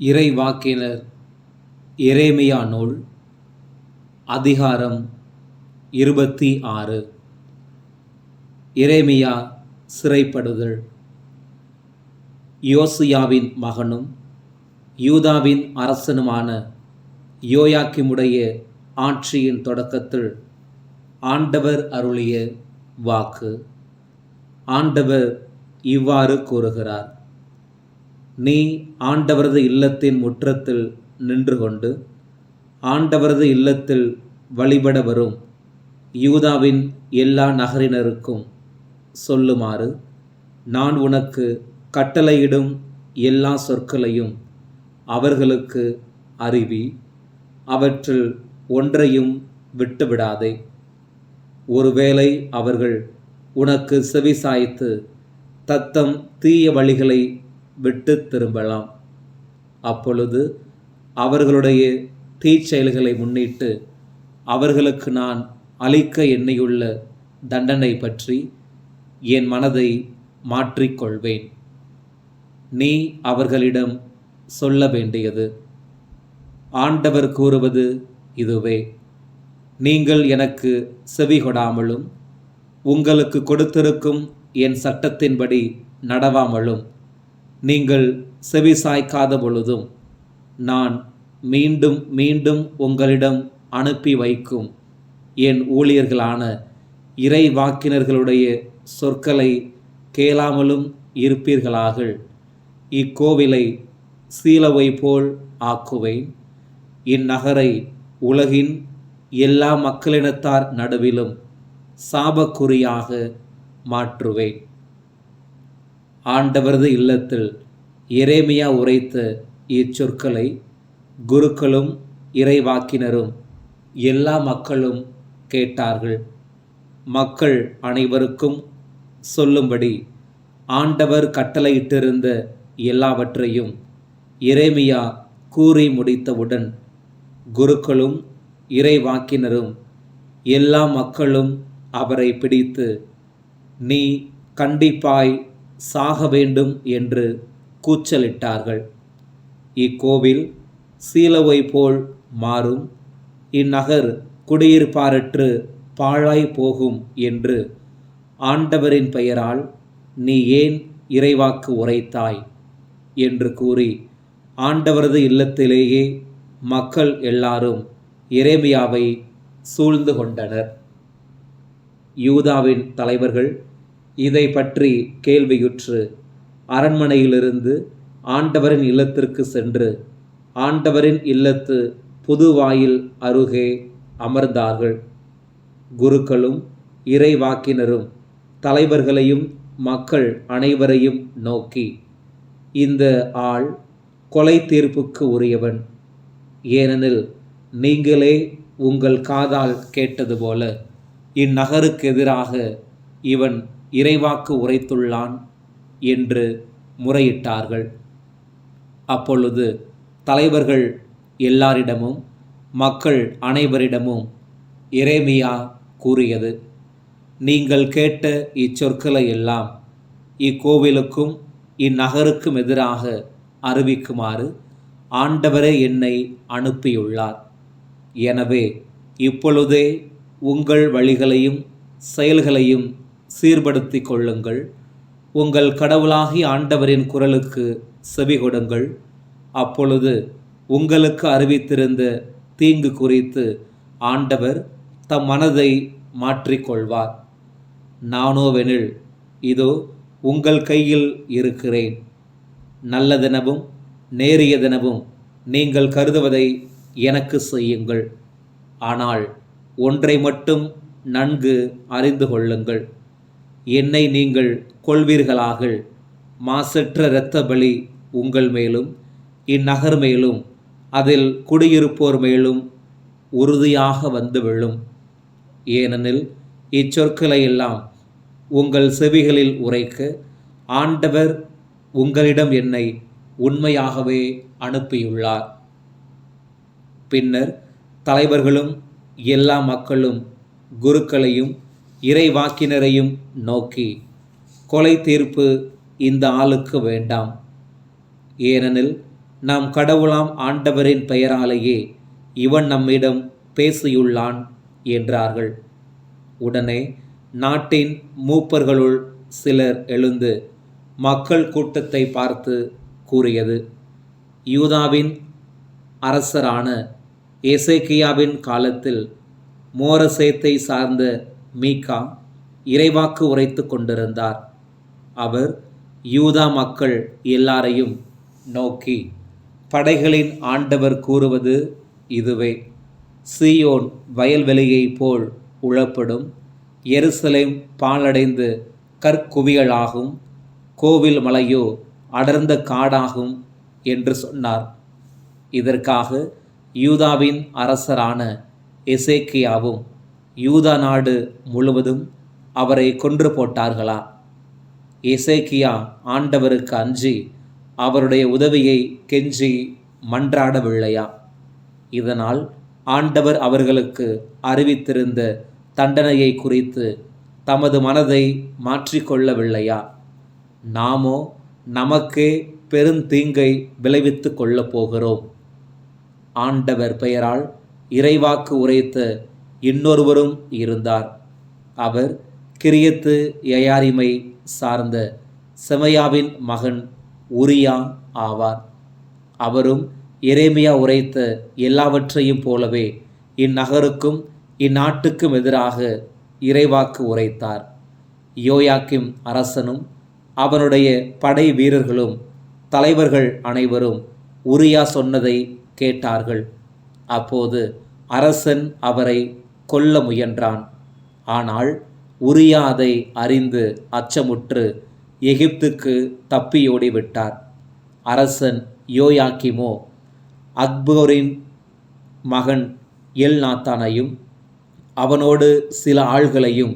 இறைவாக்கினர் எரேமியா நூல் அதிகாரம் 26. எரேமியா சிறைப்படுதல். யோசியாவின் மகனும் யூதாவின் அரசனுமான யோயாக்கிமுடைய ஆட்சியின் தொடக்கத்தில் ஆண்டவர் அருளிய வாக்கு. ஆண்டவர் இவ்வாறு கூறுகிறார்: நீ ஆண்டவரது இல்லத்தின் முற்றத்தில் நின்று கொண்டு ஆண்டவரது இல்லத்தில் வழிபட வரும் யூதாவின் எல்லா நகரினருக்கும் சொல்லுமாறு நான் உனக்கு கட்டளையிடும் எல்லா சொற்களையும் அவர்களுக்கு அறிவி, அவற்றில் ஒன்றையும் விட்டுவிடாதே. ஒருவேளை அவர்கள் உனக்கு செவிசாய்த்து தத்தம் தீய வழிகளை விட்டு திரும்பலாம். அப்பொழுது அவர்களுடைய தீச்செயல்களை முன்னிட்டு அவர்களுக்கு நான் அளிக்க எண்ணியுள்ள தண்டனை பற்றி என் மனதை மாற்றிக்கொள்வேன். நீ அவர்களிடம் சொல்ல வேண்டியது: ஆண்டவர் கூறுவது இதுவே, நீங்கள் எனக்கு செவிகொடாமலும் உங்களுக்கு கொடுத்திருக்கும் என் சட்டத்தின்படி நடவாமலும் நீங்கள் செவி சாய்க்காத பொழுதும் நான் மீண்டும் மீண்டும் உங்களிடம் அனுப்பி வைக்கும் என் ஊழியர்களான இறைவாக்கினர்களுடைய சொற்களை கேளாமலும் இருப்பீர்களாக. இக்கோவிலை சீலோவை போல் ஆக்குவேன். இந்நகரை உலகின் எல்லா மக்களினத்தார் நடுவிலும் சாபக்குறியாக மாற்றுவேன். ஆண்டவரது இல்லத்தில் எரேமியா உரைத்த இச்சொற்களை குருக்களும் இறைவாக்கினரும் எல்லா மக்களும் கேட்டார்கள். மக்கள் அனைவருக்கும் சொல்லும்படி ஆண்டவர் கட்டளையிட்டிருந்த எல்லாவற்றையும் எரேமியா கூறி முடித்தவுடன் குருக்களும் இறைவாக்கினரும் எல்லா மக்களும் அவரை பிடித்து, நீ கண்டிப்பாய் சாக வேண்டும் என்று கூச்சலிட்டார்கள். இக்கோவில் சீலோவை போல் மாறும், இந்நகர் குடியிருப்பாரற்று பாழாய் போகும் என்று ஆண்டவரின் பெயரால் நீ ஏன் இறைவாக்கு உரைத்தாய் என்று கூறி ஆண்டவரது இல்லத்திலேயே மக்கள் எல்லாரும் எரேமியாவை சூழ்ந்து கொண்டனர். யூதாவின் தலைவர்கள் இதை பற்றி கேள்வியுற்று அரண்மனையிலிருந்து ஆண்டவரின் இல்லத்திற்கு சென்று ஆண்டவரின் இல்லத்து புதுவாயில் அருகே அமர்ந்தார்கள். குருக்களும் இறைவாக்கினரும் தலைவர்களையும் மக்கள் அனைவரையும் நோக்கி, இந்த ஆள் கொலை தீர்ப்புக்கு உரியவன். ஏனெனில் நீங்களே உங்கள் காதால் கேட்டது போல இந்நகருக்கு எதிராக இவன் இறைவாக்கு உரைத்துள்ளான் என்று முறையிட்டார்கள். அப்பொழுது தலைவர்கள் எல்லாரிடமும் மக்கள் அனைவரிடமும் எரேமியா கூறியது: நீங்கள் கேட்ட இச்சொற்களை எல்லாம் இக்கோவிலுக்கும் இந்நகருக்கும் எதிராக அறிவிக்குமாறு ஆண்டவரே என்னை அனுப்பியுள்ளார். எனவே இப்பொழுதே உங்கள் வழிகளையும் செயல்களையும் சீர்படுத்தி கொள்ளுங்கள். உங்கள் கடவுளாகி ஆண்டவரின் குரலுக்கு செவி கொடுங்கள். அப்பொழுது உங்களுக்கு அறிவித்திருந்த தீங்கு குறித்து ஆண்டவர் தம் மனதை மாற்றிக்கொள்வார். நானோவெனில் இதோ உங்கள் கையில் இருக்கிறேன். நல்லதெனவும் நேரியதெனவும் நீங்கள் கருதுவதை எனக்கு செய்யுங்கள். ஆனால் ஒன்றை மட்டும் நன்கு அறிந்து கொள்ளுங்கள்: என்னை நீங்கள் கொள்வீர்களாக, மாசற்ற இரத்த பலி உங்கள் மேலும் இந்நகர் மேலும் அதில் குடியிருப்போர் மேலும் உறுதியாக வந்து விழும். ஏனெனில் இச்சொற்களை எல்லாம் உங்கள் செவிகளில் உரைக்க ஆண்டவர் உங்களிடம் என்னை உண்மையாகவே அனுப்பியுள்ளார். பின்னர் தலைவர்களும் எல்லா மக்களும் குருக்களையும் இறைவாக்கினரையும் நோக்கி, கொலை தீர்ப்பு இந்த ஆளுக்கு வேண்டாம். ஏனெனில் நம் கடவுளாம் ஆண்டவரின் பெயராலேயே இவன் நம்மிடம் பேசியுள்ளான் என்றார்கள். உடனே நாட்டின் மூப்பர்களுள் சிலர் எழுந்து மக்கள் கூட்டத்தை பார்த்து கூறியது, யூதாவின் அரசரான எசேக்கியாவின் காலத்தில் மோரசேத்தை சார்ந்த மீகா இறைவாக்கு உரைத்து கொண்டிருந்தார். அவர் யூதா மக்கள் எல்லாரையும் நோக்கி, படைகளின் ஆண்டவர் கூறுவது இதுவே, சீயோன் வயல்வெளியைப் போல் உழப்படும், எருசலேம் பாழடைந்து கற்குவியலாகும், கோவில் மலையோ அடர்ந்த காடாகும் என்று சொன்னார். இதற்காக யூதாவின் அரசரான எசேக்கியாவும் யூதா நாடு முழுவதும் அவரை கொன்று போட்டார்களா? எசேக்கியா ஆண்டவருக்கு அஞ்சி அவருடைய உதவியை கெஞ்சி மன்றாடவில்லையா? இதனால் ஆண்டவர் அவர்களுக்கு அறிவித்திருந்த தண்டனையை குறித்து தமது மனதை மாற்றிக்கொள்ளவில்லையா? நாமோ நமக்கே பெருந்தீங்கை விளைவித்து கொள்ளப் போகிறோம். ஆண்டவர் பெயரால் இறைவாக்கு உரைத்த இன்னொருவரும் இருந்தார். அவர் கிரியத்து யயாரிமை சார்ந்த செமையாவின் மகன் உரியா ஆவார். அவரும் எரேமியா உரைத்த எல்லாவற்றையும் போலவே இந்நகருக்கும் இந்நாட்டுக்கும் எதிராக இறைவாக்கு உரைத்தார். யோயாக்கிம் அரசனும் அவனுடைய படை வீரர்களும் தலைவர்கள் அனைவரும் உரியா சொன்னதை கேட்டார்கள். அப்போது அரசன் அவரை கொல்ல முயன்றான். ஆனால் உரியா அதை அறிந்து அச்சமுற்று எகிப்துக்கு தப்பியோடி விட்டார். அரசன் யோயாக்கிமோ அக்போரின் மகன் எல்நாத்தானையும் அவனோடு சில ஆள்களையும்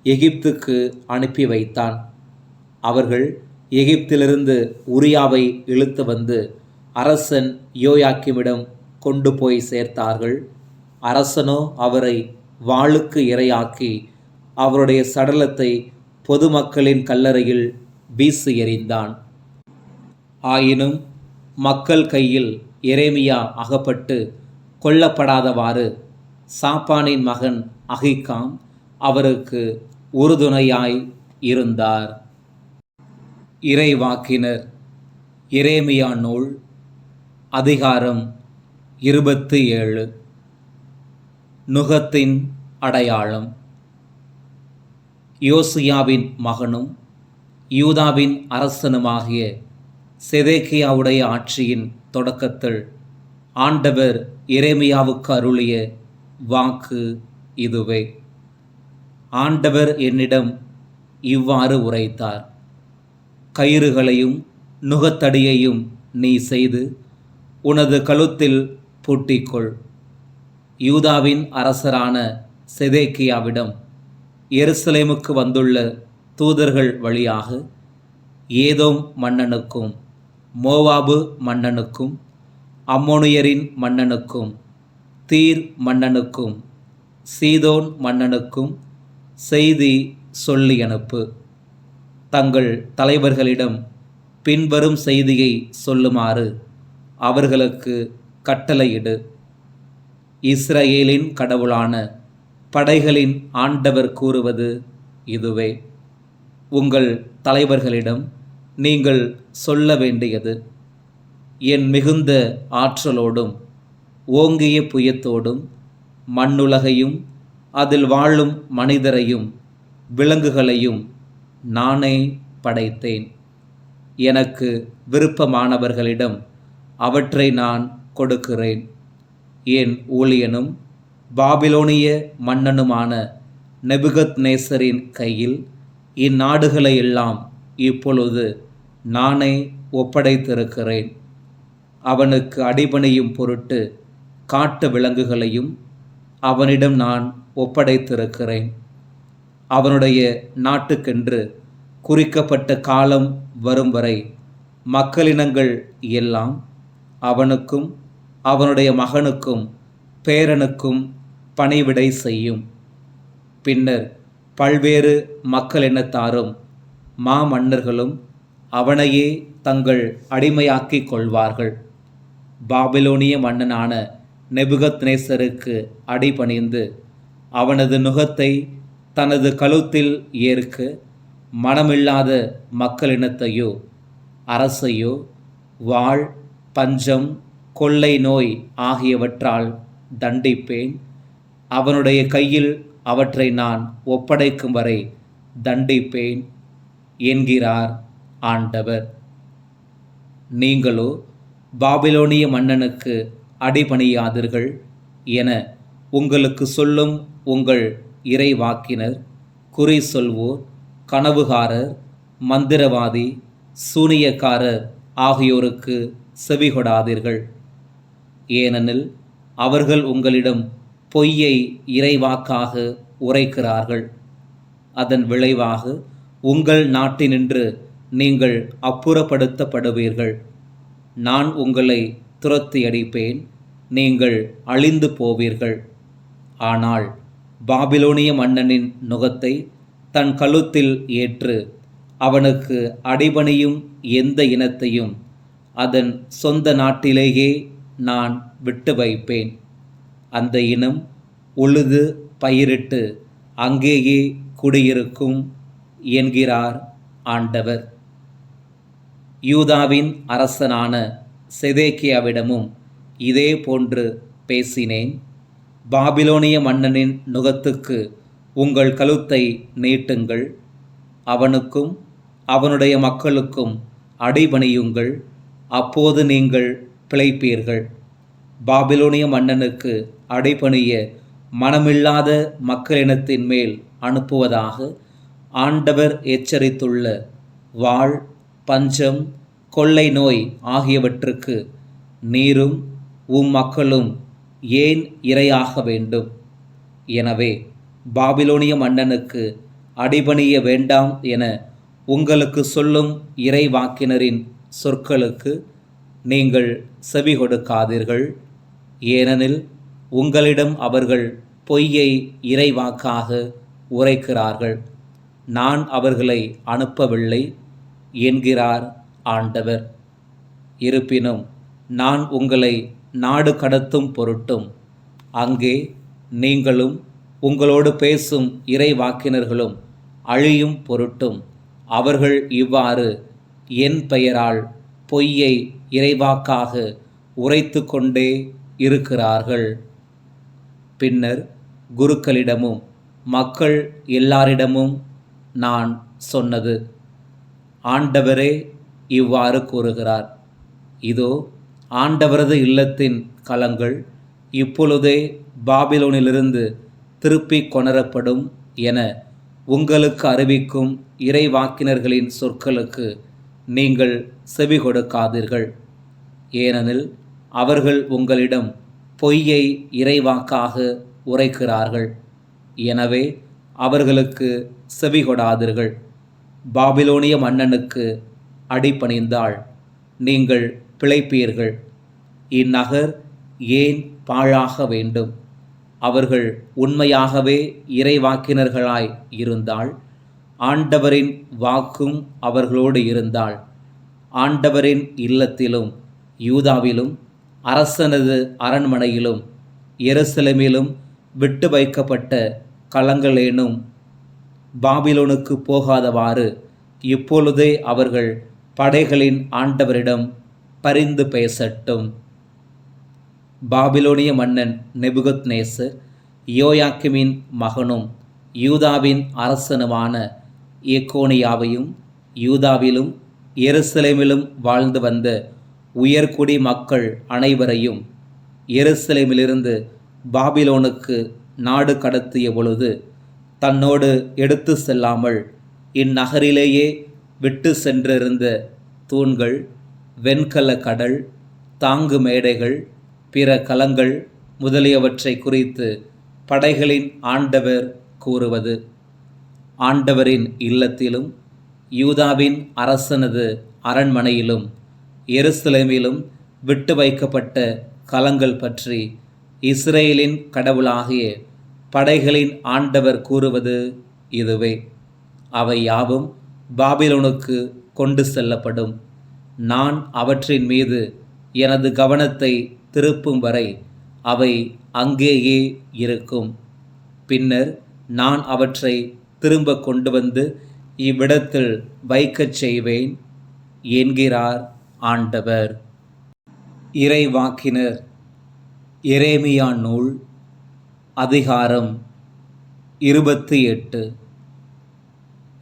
எகிப்துக்கு அனுப்பி வைத்தான். அவர்கள் எகிப்திலிருந்து உரியாவை இழுத்து வந்து அரசன் யோயாக்கிமிடம் கொண்டு போய் சேர்த்தார்கள். அரசனோ அவரை வாளுக்கு இரையாக்கி அவருடைய சடலத்தை பொதுமக்களின் கல்லறையில் வீசி எறிந்தான். ஆயினும் மக்கள் கையில் எரேமியா அகப்பட்டு கொல்லப்படாதவாறு சாப்பானின் மகன் அகிக்காம் அவருக்கு உறுதுணையாய் இருந்தார். இறைவாக்கினர் எரேமியா நூல் அதிகாரம் 27. நுகத்தின் அடையாளம். யோசியாவின் மகனும் யூதாவின் அரசனுமாகிய செதேக்கியாவுடைய ஆட்சியின் தொடக்கத்தில் ஆண்டவர் எரேமியாவுக்கு அருளிய வாக்கு இதுவே. ஆண்டவர் என்னிடம் இவ்வாறு உரைத்தார், கயிறுகளையும் நுகத்தடியையும் நீ செய்து உனது கழுத்தில் பூட்டிக்கொள். யூதாவின் அரசரான செதேக்கியாவிடம் எருசலேமுக்கு வந்துள்ள தூதர்கள் வழியாக ஏதோம் மன்னனுக்கும் மோவாபு மன்னனுக்கும் அம்மோனியரின் மன்னனுக்கும் தீர் மன்னனுக்கும் சீதோன் மன்னனுக்கும் செய்தி சொல்லி அனுப்பு. தங்கள் தலைவர்களிடம் பின்வரும் செய்தியை சொல்லுமாறு அவர்களுக்கு கட்டளையிடு. இஸ்ரவேலின் கடவுளான படைகளின் ஆண்டவர் கூறுவது இதுவே. உங்கள் தலைவர்களிடம் நீங்கள் சொல்ல வேண்டியது, என் மிகுந்த ஆற்றலோடும் ஓங்கிய புயத்தோடும் மண்ணுலகையும் அதில் வாழும் மனிதரையும் விலங்குகளையும் நானே படைத்தேன். எனக்கு விருப்பமானவர்களிடம் அவற்றை நான் கொடுக்கிறேன். என் ஊழியனும் பாபிலோனிய மன்னனுமான நெபுகத்நேசரின் கையில் இந்நாடுகளை எல்லாம் இப்பொழுது நானே ஒப்படைத்திருக்கிறேன். அவனுக்கு அடிபணியும் பொருட்டு காட்டு விலங்குகளையும் அவனிடம் நான் ஒப்படைத்திருக்கிறேன். அவனுடைய நாட்டுக்கென்று குறிக்கப்பட்ட காலம் வரும் வரை மக்களினங்கள் எல்லாம் அவனுக்கும் அவனுடைய மகனுக்கும் பேரனுக்கும் பணிவிடை செய்யும். பின்னர் பல்வேறு மக்களினத்தாரும் மாமன்னர்களும் அவனையே தங்கள் அடிமையாக்கிக் கொள்வார்கள். பாபிலோனிய மன்னனான நெபுகத்நேசருக்கு அடிபணிந்து அவனது நுகத்தை தனது கழுத்தில் ஏற்க மனமில்லாத மக்களினத்தையோ அரசையோ வாள், பஞ்சம், கொள்ளை நோய் ஆகியவற்றால் தண்டிப்பேன். அவனுடைய கையில் அவற்றை நான் ஒப்படைக்கும் வரை தண்டிப்பேன் என்கிறார் ஆண்டவர். நீங்களோ பாபிலோனிய மன்னனுக்கு அடிபணியாதீர்கள் என உங்களுக்கு சொல்லும் உங்கள் இறைவாக்கினர், குறி சொல்வோர், கனவுகாரர், மந்திரவாதி, சூனியக்காரர் ஆகியோருக்கு செவிகொடாதீர்கள். ஏனெனில் அவர்கள் உங்களிடம் பொய்யை இறைவாக்காக உரைக்கிறார்கள். அதன் விளைவாக உங்கள் நாட்டினின்று நீங்கள் அப்புறப்படுத்தப்படுவீர்கள். நான் உங்களை துரத்தி அடிப்பேன், நீங்கள் அழிந்து போவீர்கள். ஆனால் பாபிலோனிய மன்னனின் நுகத்தை தன் கழுத்தில் ஏற்று அவனுக்கு அடிபணியும் எந்த இனத்தையும் அதன் சொந்த நாட்டிலேயே நான் விட்டு வைப்பேன். அந்த இனம் உழுது பயிரிட்டு அங்கேயே குடியிருக்கும் என்கிறார் ஆண்டவர். யூதாவின் அரசனான செதேக்கியாவிடமும் இதே போன்று பேசினேன். பாபிலோனிய மன்னனின் நுகத்துக்கு உங்கள் கழுத்தை நீட்டுங்கள், அவனுக்கும் அவனுடைய மக்களுக்கும் அடிபணியுங்கள், அப்போது நீங்கள் பிழைப்பீர்கள். பாபிலோனிய மன்னனுக்கு அடிபணிய மனமில்லாத மக்களினத்தின் மேல் அனுப்புவதாக ஆண்டவர் எச்சரித்துள்ள வாள், பஞ்சம், கொள்ளை நோய் ஆகியவற்றுக்கு நீரும் மக்களும் ஏன் இரையாக வேண்டும்? எனவே பாபிலோனிய மன்னனுக்கு அடிபணிய வேண்டாம் என உங்களுக்கு சொல்லும் இறைவாக்கினரின் சொற்களுக்கு நீங்கள் செவி கொடுக்காதீர்கள். ஏனெனில் உங்களிடம் அவர்கள் பொய்யை இறைவாக்காக உரைக்கிறார்கள். நான் அவர்களை அனுப்பவில்லை என்கிறார் ஆண்டவர். இருப்பினும் நான் உங்களை நாடு கடத்தும் பொருட்டும் அங்கே நீங்களும் உங்களோடு பேசும் இறைவாக்கினர்களும் அழியும் பொருட்டும் அவர்கள் இவ்வாறு என் பெயரால் பொய்யை இறைவாக்காக உரைத்து கொண்டே இருக்கிறார்கள். பின்னர் குருக்களிடமும் மக்கள் எல்லாரிடமும் நான் சொன்னது, ஆண்டவரே இவ்வாறு கூறுகிறார், இதோ ஆண்டவரது இல்லத்தின் கலங்கள் இப்பொழுதே பாபிலோனிலிருந்து திருப்பிக் கொணரப்படும் என உங்களுக்கு அறிவிக்கும் இறைவாக்கினர்களின் சொற்களுக்கு நீங்கள் செவி கொடுக்காதீர்கள். ஏனெனில் அவர்கள் உங்களிடம் பொய்யை இறைவாக்காக உரைக்கிறார்கள். எனவே அவர்களுக்கு செவி கொடாதீர்கள். பாபிலோனிய மன்னனுக்கு அடிபணிந்தால் நீங்கள் பிழைப்பீர்கள். இந்நகர் ஏன் பாழாக வேண்டும்? அவர்கள் உண்மையாகவே இறைவாக்கினர்களாய் இருந்தால், ஆண்டவரின் வாக்கும் அவர்களோடு இருந்தால், ஆண்டவரின் இல்லத்திலும் யூதாவிலும் அரசனது அரண்மனையிலும் எருசலேமிலும் விட்டு வைக்கப்பட்ட களங்களேனும் பாபிலோனுக்கு போகாதவாறு இப்பொழுதே அவர்கள் படைகளின் ஆண்டவரிடம் பரிந்து பேசட்டும். பாபிலோனிய மன்னன் நெபுகத்நேசர் யோயாக்கிமின் மகனும் யூதாவின் அரசனுமான ஏக்கோனியாவையும் யூதாவிலும் எருசலேமிலும் வாழ்ந்து வந்த உயர்குடி மக்கள் அனைவரையும் எருசலேமிலிருந்து பாபிலோனுக்கு நாடு கடத்திய பொழுது தன்னோடு எடுத்து செல்லாமல் இந்நகரிலேயே விட்டு சென்றிருந்த தூண்கள், வெண்கல கடல், தாங்கு மேடைகள், பிற கலங்கள் முதலியவற்றை குறித்து படைகளின் ஆண்டவர் கூறுவது, ஆண்டவரின் இல்லத்திலும் யூதாவின் அரசனது அரண்மனையிலும் எருசலேமிலும் விட்டு வைக்கப்பட்ட கலங்கள் பற்றி இஸ்ரேலின் கடவுளாகிய படைகளின் ஆண்டவர் கூறுவது இதுவே. அவை யாவும் பாபிலோனுக்கு கொண்டு செல்லப்படும். நான் அவற்றின் மீது எனது கவனத்தை திருப்பும் வரை அவை அங்கேயே இருக்கும். பின்னர் நான் அவற்றை திரும்ப கொண்டு வந்து இவ்விடத்தில் வைக்கச் செய்வேன் என்கிறார் ஆண்டவர். இறைவாக்கினர் எரேமியா நூல் அதிகாரம் 28.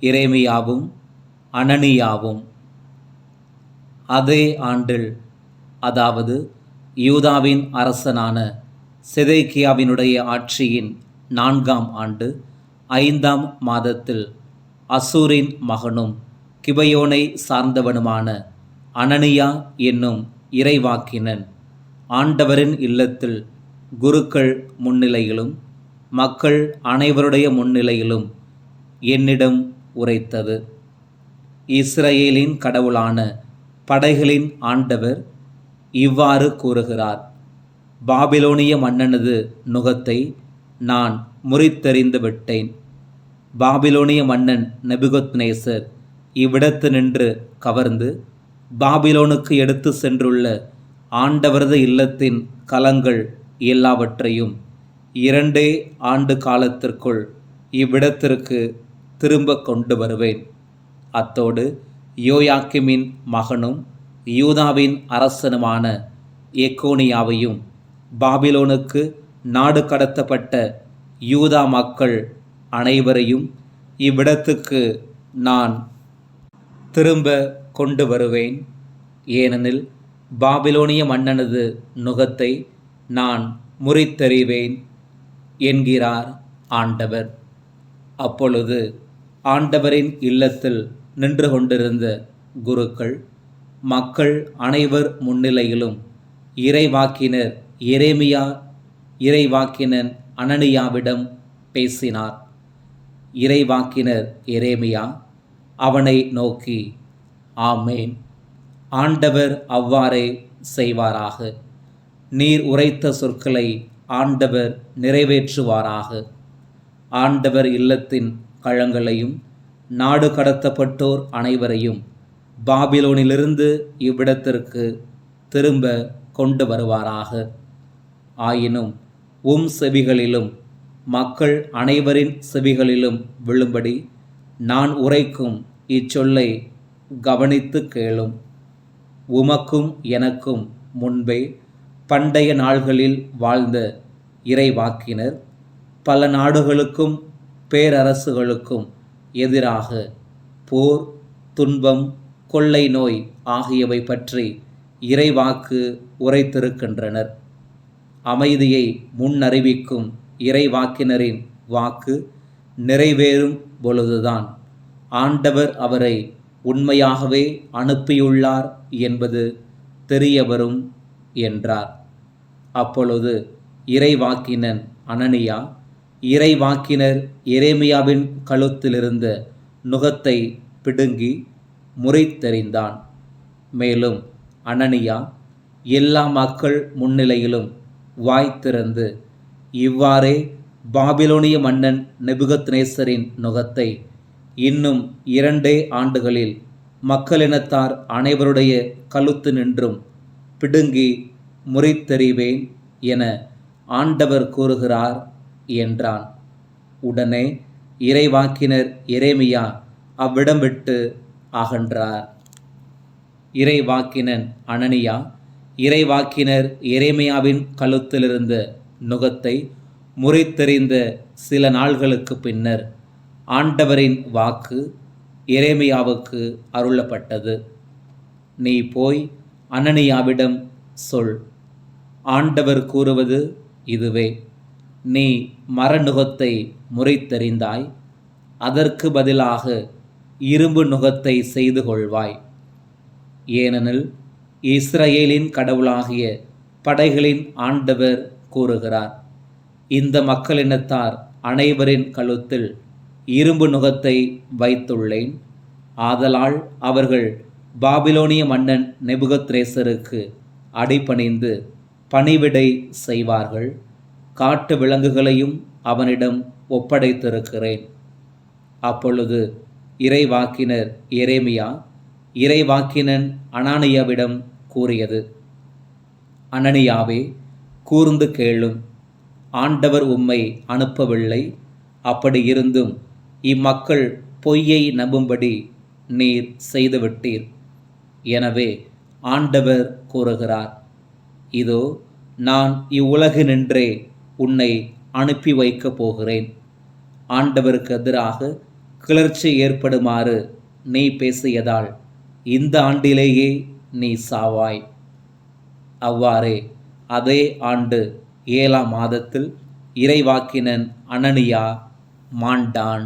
எரேமியாவும் அனனியாவும். அதே ஆண்டில், அதாவது யூதாவின் அரசனான செதேக்கியாவினுடைய ஆட்சியின் 4ஆம் ஆண்டு 5ஆம் மாதத்தில், அசூரின் மகனும் கிபயோனை சார்ந்தவனுமான அனனியா என்னும் இறைவாக்கினன் ஆண்டவரின் இல்லத்தில் குருக்கள் முன்னிலையிலும் மக்கள் அனைவருடைய முன்னிலையிலும் என்னிடம் உரைத்தது. இஸ்ரவேலின் கடவுளான படைகளின் ஆண்டவர் இவ்வாறு கூறுகிறார்: பாபிலோனிய மன்னனது நுகத்தை நான் முறித்தெறிந்து விட்டேன். பாபிலோனிய மன்னன் நெபுகத்நேசர் இவ்விடத்து நின்று கவர்ந்து பாபிலோனுக்கு எடுத்து சென்றுள்ள ஆண்டவரது இல்லத்தின் கலங்கள் எல்லாவற்றையும் 2 ஆண்டு காலத்திற்குள் இவ்விடத்திற்கு திரும்ப கொண்டு வருவேன். அத்தோடு யோயாக்கிமின் மகனும் யூதாவின் அரசனுமான ஏக்கோனியாவையும் பாபிலோனுக்கு நாடு கடத்தப்பட்ட யூதா மக்கள் அனைவரையும் இவ்விடத்துக்கு நான் திரும்ப கொண்டு வருவேன். ஏனெனில் பாபிலோனிய மன்னனது நுகத்தை நான் முறித்தெறிவேன் என்கிறார் ஆண்டவர். அப்பொழுது ஆண்டவரின் இல்லத்தில் நின்று கொண்டிருந்த குருக்கள் மக்கள் அனைவர் முன்னிலையிலும் இறைவாக்கினர் எரேமியா இறைவாக்கினன் அனனியாவிடம் பேசினார். இறைவாக்கினர் எரேமியா அவனை நோக்கி, ஆமேன், ஆண்டவர் அவ்வாறே செய்வாராக. நீர் உரைத்த சொற்களை ஆண்டவர் நிறைவேற்றுவாராக. ஆண்டவர் இல்லத்தின் களங்களையும் நாடு கடத்தப்பட்டோர் அனைவரையும் பாபிலோனிலிருந்து இவ்விடத்திற்கு திரும்ப கொண்டு வருவாராக. ஆயினும் செவிகளிலும் மக்கள் அனைவரின் செவிகளிலும் விழும்படி நான் உரைக்கும் இச்சொல்லை கவனித்து கேளும். உமக்கும் எனக்கும் முன்பே பண்டைய நாள்களில் வாழ்ந்த இறைவாக்கினர் பல நாடுகளுக்கும் பேரரசுகளுக்கும் எதிராக போர், துன்பம், கொள்ளை நோய் ஆகியவை பற்றி இறைவாக்கு உரைத்திருக்கின்றனர். அமைதியை முன்னறிவிக்கும் இறைவாக்கினரின் வாக்கு நிறைவேறும் பொழுதுதான் ஆண்டவர் அவரை உண்மையாகவே அனுப்பியுள்ளார் என்பது தெரியவரும் என்றார். அப்பொழுது இறைவாக்கினன் அனனியா இறைவாக்கினர் எரேமியாவின் கழுத்திலிருந்த நுகத்தை பிடுங்கி முறித்தெறிந்தான். மேலும் அனனியா எல்லா மக்கள் முன்னிலையிலும் வாய் திறந்து, இவ்வாறே பாபிலோனிய மன்னன் நெபுகத்நேசரின் நுகத்தை இன்னும் 2 ஆண்டுகளில் மக்களினத்தார் அனைவருடைய கழுத்து நின்றும் பிடுங்கி முறித்தெறிவேன் என ஆண்டவர் கூறுகிறார் என்றான். உடனே இறைவாக்கினர் எரேமியா அவ்விடம் விட்டு அகன்றார். இறைவாக்கினன் அனனியா இறைவாக்கினர் எரேமியாவின் கழுத்திலிருந்த நுகத்தை முறித்தெறிந்த சில நாள்களுக்கு பின்னர் ஆண்டவரின் வாக்கு எரேமியாவுக்கு அருளப்பட்டது. நீ போய் அனனியாவிடம் சொல், ஆண்டவர் கூறுவது இதுவே: நீ மரநுகத்தை முறித்தெறிந்தாய், அதற்கு பதிலாக இரும்பு நுகத்தை செய்து கொள்வாய். ஏனெனில் இஸ்ரவேலின் கடவுளாகிய படைகளின் ஆண்டவர் கூறுகிறார்: இந்த மக்களினத்தார் அனைவரின் கழுத்தில் இரும்பு நுகத்தை வைத்துள்ளேன். ஆதலால் அவர்கள் பாபிலோனிய மன்னன் நெபுகத்நேசருக்கு அடிபணிந்து பணிவிடை செய்வார்கள். காட்டு விலங்குகளையும் அவனிடம் ஒப்படைத்திருக்கிறேன். அப்பொழுது இறைவாக்கினர் எரேமியா இறைவாக்கினன் அனானியாவிடம் கூறியது: அனனியாவே, கூர்ந்து கேளும். ஆண்டவர் உம்மை அனுப்பவில்லை. அப்படி இருந்தும் இம்மக்கள் பொய்யை நம்பும்படி நீர் செய்துவிட்டீர். எனவே ஆண்டவர் கூறுகிறார், இதோ நான் இவ்வுலகினின்றே உன்னை அனுப்பி வைக்கப் போகிறேன். ஆண்டவருக்கு எதிராக கிளர்ச்சி ஏற்படுமாறு நீ பேசியதால் இந்த ஆண்டிலேயே நீ சாவாய். அவ்வாறே அதே ஆண்டு 7ஆம் மாதத்தில் இறைவாக்கினன் அனனியா மாண்டான்.